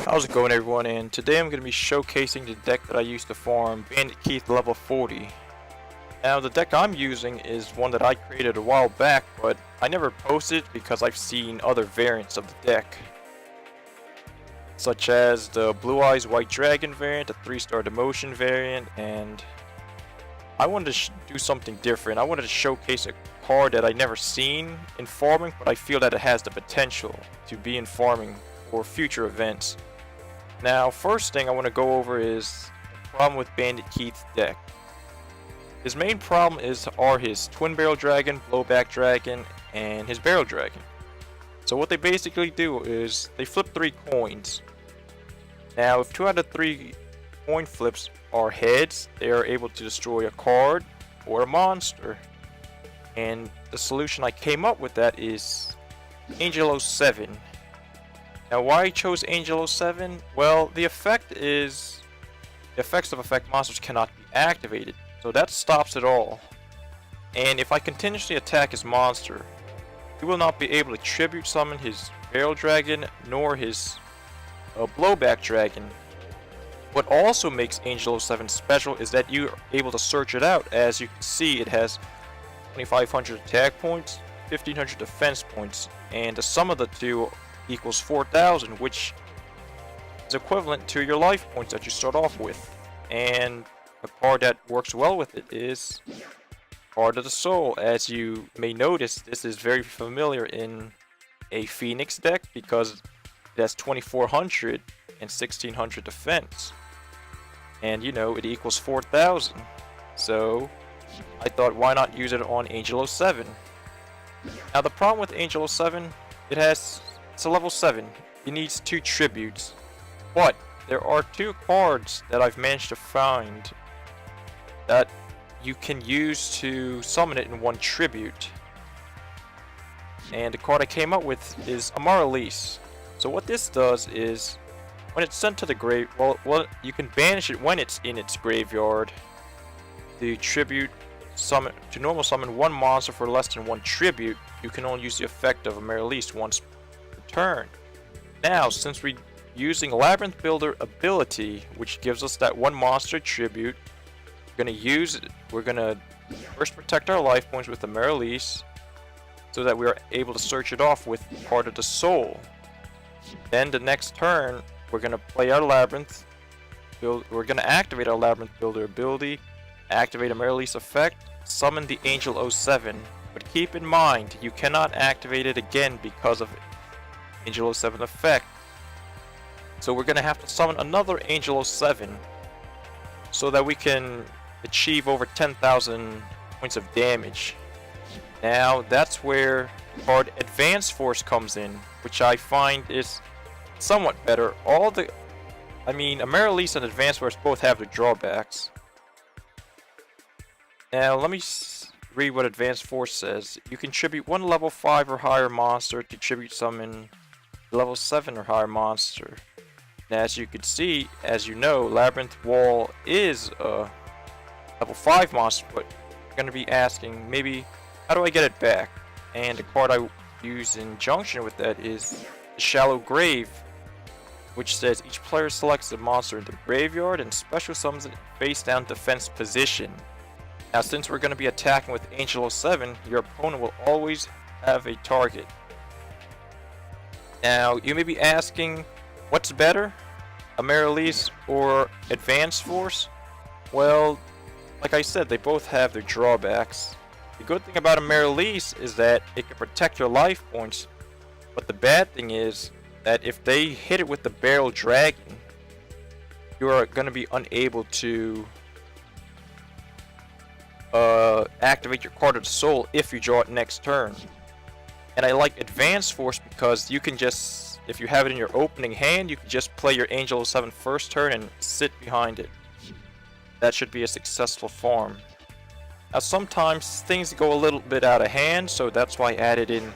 How's it going, everyone? And today I'm going to be showcasing the deck that I used to farm Bandit Keith level 40. Now the deck I'm using is one that I created a while back, but I never posted because I've seen other variants of the deck, such as the Blue Eyes White Dragon variant, the 3-star Demotion variant, and I wanted to do something different. I wanted to showcase a card that I've never seen in farming, but I feel that it has the potential to be in farming for future events. Now, first thing I want to go over is the problem with Bandit Keith's deck. His main problem are his Twin Barrel Dragon, Blowback Dragon, and his Barrel Dragon. So what they basically do is they flip 3 coins. Now, if 2 out of 3 coin flips are heads, they are able to destroy a card or a monster. And the solution I came up with that is Angel 07. Now, why I chose Angel 07? Well, the effect is the effects of effect monsters cannot be activated, so that stops it all. And if I continuously attack his monster, he will not be able to tribute summon his Barrel Dragon nor his Blowback Dragon. What also makes Angel 07 special is that you are able to search it out. As you can see, it has 2,500 attack points, 1,500 defense points, and the sum of the two equals 4,000, which is equivalent to your life points that you start off with. And a card that works well with it is Card of the Soul. As you may notice, this is very familiar in a Phoenix deck because it has 2,400 and 1,600 defense, and you know it equals 4,000. So I thought, why not use it on Angel 07? Now the problem with Angel 07, it's a level 7. It needs 2 tributes. But there are 2 cards that I've managed to find that you can use to summon it in 1 tribute. And the card I came up with is Amarylse. So what this does is, when it's sent to the grave, well, you can banish it when it's in its graveyard. The tribute summon to normal summon 1 monster for less than 1 tribute. You can only use the effect of Amarylse once turn. Now, since we're using Labyrinth Builder ability, which gives us that 1 monster tribute, we're gonna first protect our life points with Amarylse, so that we are able to search it off with Card of the Soul. Then the next turn, we're gonna play our Labyrinth build. We're gonna activate our Labyrinth Builder ability, activate Amarylse effect, summon the Angel 07. But keep in mind, you cannot activate it again because of Angel 07 effect. So we're gonna have to summon another Angel 07 so that we can achieve over 10,000 points of damage. Now that's where the card Advance Force comes in, which I find is somewhat better. Amarylse and Advance Force both have their drawbacks. Now let me read what Advance Force says. You can tribute 1 level 5 or higher monster to tribute summon level 7 or higher monster. Now, as you can see, as you know, Labyrinth Wall is a level 5 monster, but you're going to be asking, maybe, how do I get it back? And the card I use in conjunction with that is the Shallow Grave, which says each player selects a monster in the graveyard and special summons it face down defense position. Now, since we're going to be attacking with Angel 07, your opponent will always have a target. Now, you may be asking, what's better, Amarylse or Advance Force? Well, like I said, they both have their drawbacks. The good thing about Amarylse is that it can protect your life points, but the bad thing is that if they hit it with the Barrel Dragon, you are going to be unable to activate your Card of the Soul if you draw it next turn. And I like Advance Force because you can just, if you have it in your opening hand, you can just play your Angel 07 first turn and sit behind it. That should be a successful farm. Now sometimes things go a little bit out of hand, so that's why I added in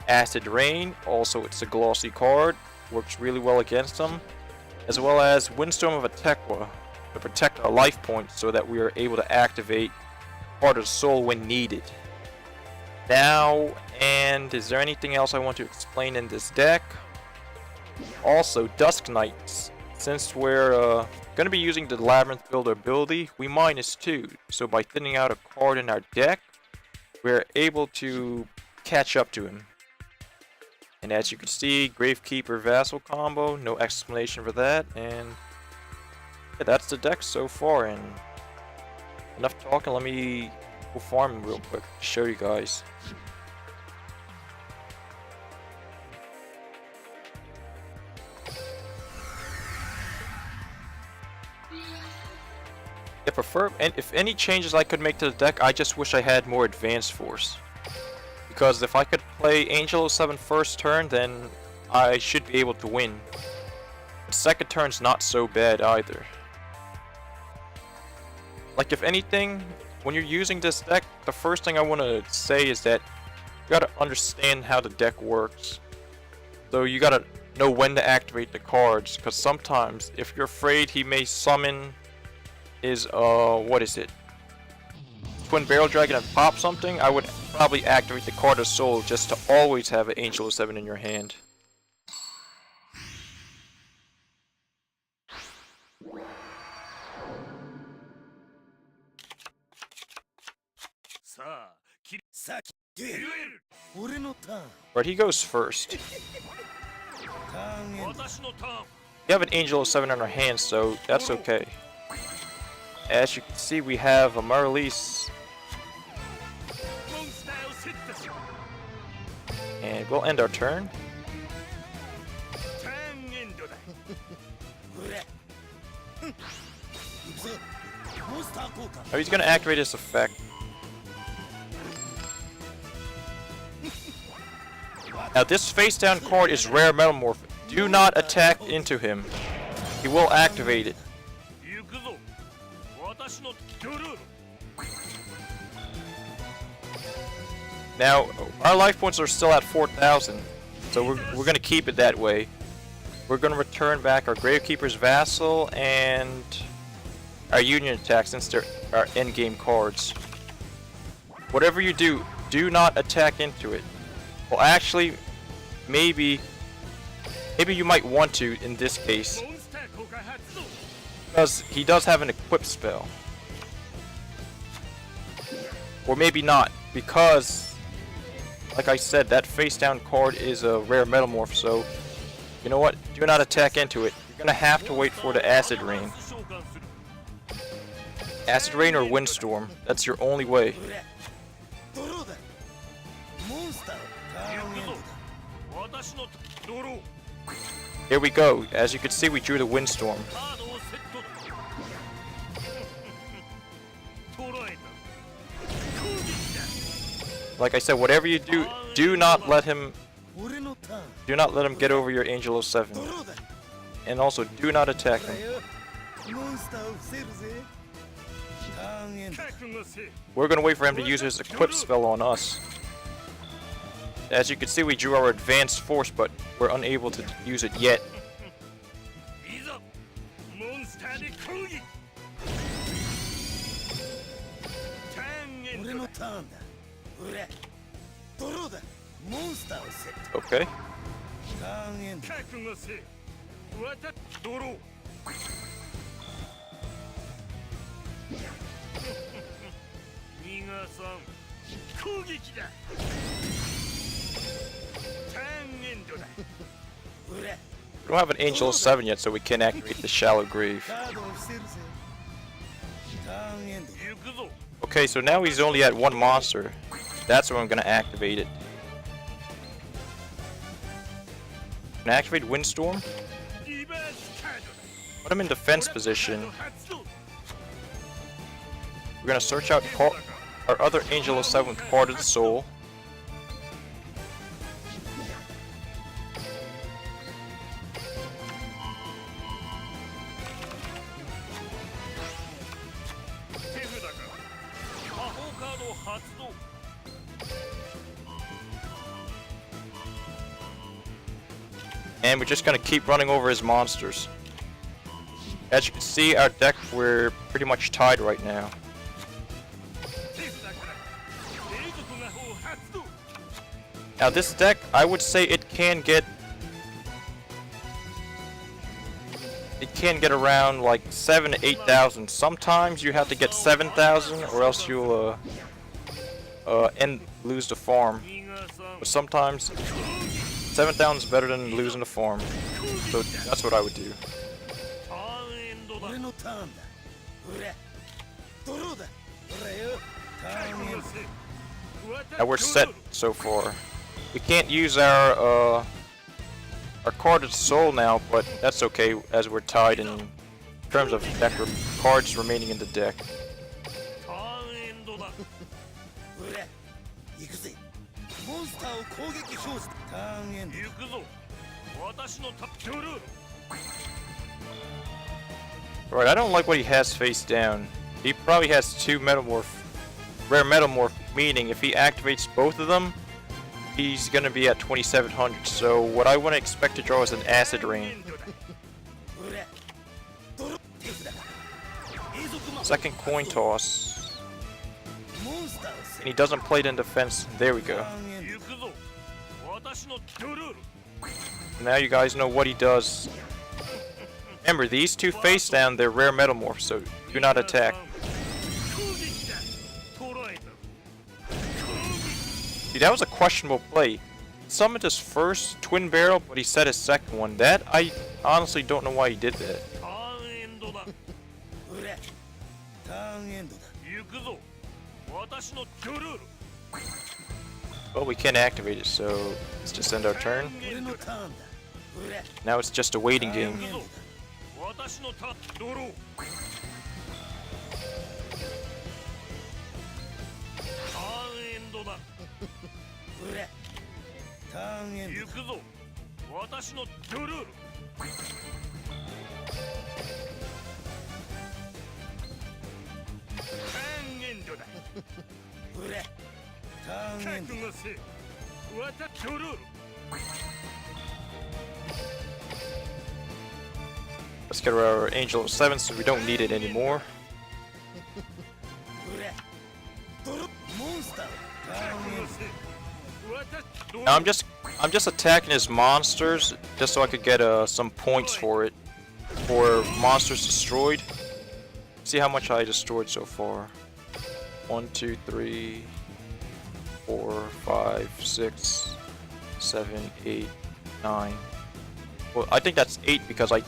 Acid Rain. Also, it's a glossy card, works really well against them. As well as Windstorm of Etaqua to protect our life points so that we are able to activate Card of the Soul when needed. Now, and is there anything else I want to explain in this deck? Also, Dusk Knights. Since we're gonna be using the Labyrinth Builder ability, we -2. So by thinning out a card in our deck, we're able to catch up to him. And as you can see, Gravekeeper Vassal combo, no explanation for that, and yeah, that's the deck so far. And enough talking, let me go farm real quick to show you guys. If any changes I could make to the deck, I just wish I had more Advanced Force. Because if I could play Angel 07 first turn, then I should be able to win. But second turn's not so bad either. Like, if anything, when you're using this deck, the first thing I want to say is that you gotta understand how the deck works. So you gotta know when to activate the cards, because sometimes, if you're afraid he may summon his, what is it? Twin Barrel Dragon and pop something, I would probably activate the Card of Soul just to always have an Angel 07 in your hand. Right, he goes first. We have an Angel 07 in our hands, so that's okay. As you can see, we have Amarylse. And we'll end our turn. Oh, he's going to activate his effect. Now this face down card is Rare Metalmorph. Do not attack into him. He will activate it. Now, our life points are still at 4,000, so we're going to keep it that way. We're going to return back our Gravekeeper's Vassal and our Union attack, since they're our endgame cards. Whatever you do, do not attack into it. Well, actually, maybe you might want to in this case, because he does have an equip spell. Or maybe not, because, like I said, that face down card is a Rare Metalmorph, so you know what? Do not attack into it. You're gonna have to wait for the Acid Rain. Acid Rain or Windstorm. That's your only way. Here we go. As you can see, we drew the Windstorm. Like I said, whatever you do, do not let him get over your Angel 07. And also, do not attack him. We're gonna wait for him to use his equip spell on us. As you can see, we drew our Advanced Force, but we're unable to use it yet. Okay. We don't have an Angel 07 yet, so we can't activate the Shallow Grave. Okay, so now he's only at one monster. That's when I'm gonna activate it. Can I activate Windstorm? Put him in defense position. We're gonna search out our other Angel 07 with Part of the Soul. And we're just gonna keep running over his monsters. As you can see, our deck, we're pretty much tied right now. Now this deck, I would say it can get it can get around like 7,000 to 8,000. Sometimes you have to get 7,000, or else you'll lose the farm. But sometimes 7,000 is better than losing the farm. So that's what I would do. Now we're set so far. We can't use our carded soul now, but that's okay as we're tied in terms of deck cards remaining in the deck. Right, I don't like what he has face down. He probably has two Rare Metalmorph, meaning if he activates both of them, he's gonna be at 2,700. So what I want to expect to draw is an Acid Rain. Second coin toss. And he doesn't play it in defense. There we go. Now you guys know what he does. Remember, these two face down, they're Rare Metalmorph, so do not attack. See, that was a questionable play. He summoned his first Twin Barrel, but he set his second one. That, I honestly don't know why he did that. Well, we can't activate it, so let's just end our turn. Now it's just a waiting game. Let's get our Angel of 7 so we don't need it anymore. Now I'm just attacking his monsters just so I could get some points for it. For monsters destroyed. See how much I destroyed so far. 1, 2, 3, 4, 5, 6, 7, 8, 9. Well, I think that's 8 because I'm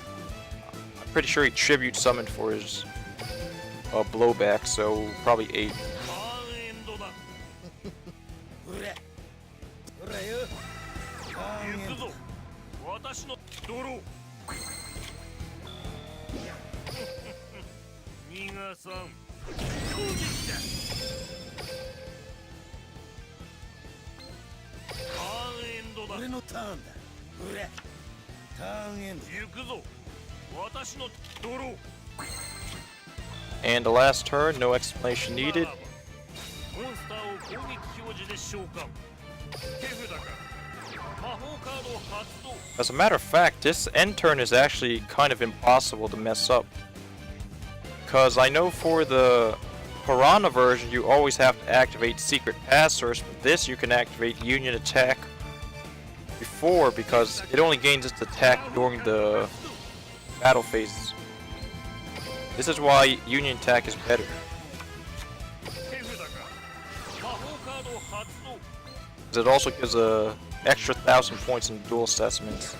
pretty sure he tribute summoned for his blowback, so probably 8. And the last turn, no explanation needed. As a matter of fact, this end turn is actually kind of impossible to mess up. Because I know for the Piranha version, you always have to activate Secret Passers. But this, you can activate Union Attack before, because it only gains its attack during the battle phases. This is why Union Attack is better. It also gives a extra 1,000 points in duel assessments.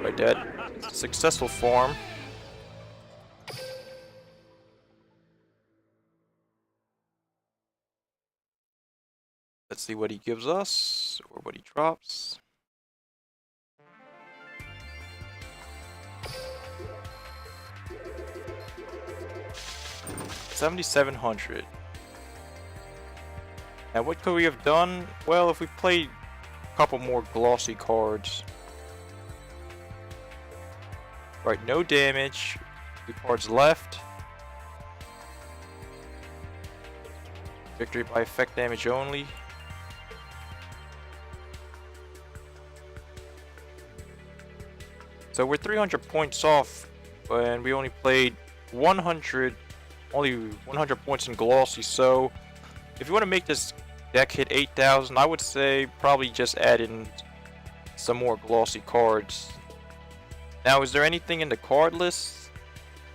Right, dead. Successful farm. Let's see what he gives us, or what he drops. $7,700. Now what could we have done? Well, if we played a couple more glossy cards. Right, no damage. 2 cards left. Victory by effect damage only. So we're 300 points off, and we only played 100 only 100 points in glossy. So if you want to make this deck hit 8,000, I would say probably just add in some more glossy cards. Now, is there anything in the card list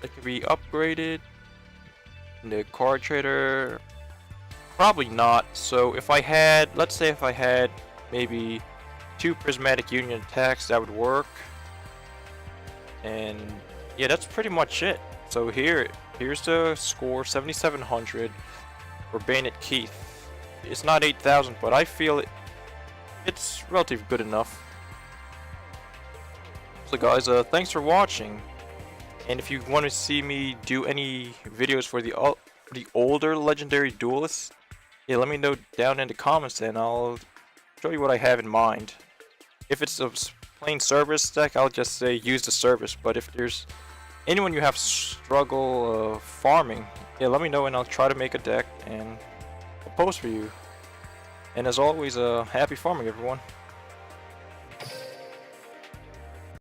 that could be upgraded in the card trader? Probably not. So if I had, let's say if I had maybe 2 prismatic union attacks, that would work. And yeah, that's pretty much it. So here's the score, 7,700 for Bandit Keith. It's not 8,000, but I feel it's relatively good enough. So guys, thanks for watching. And if you want to see me do any videos for the older legendary duelists, yeah, let me know down in the comments and I'll show you what I have in mind. If it's a plain service deck, I'll just say use the service. But if there's anyone you have struggle farming, yeah, let me know and I'll try to make a deck and I'll post for you. And as always, happy farming, everyone.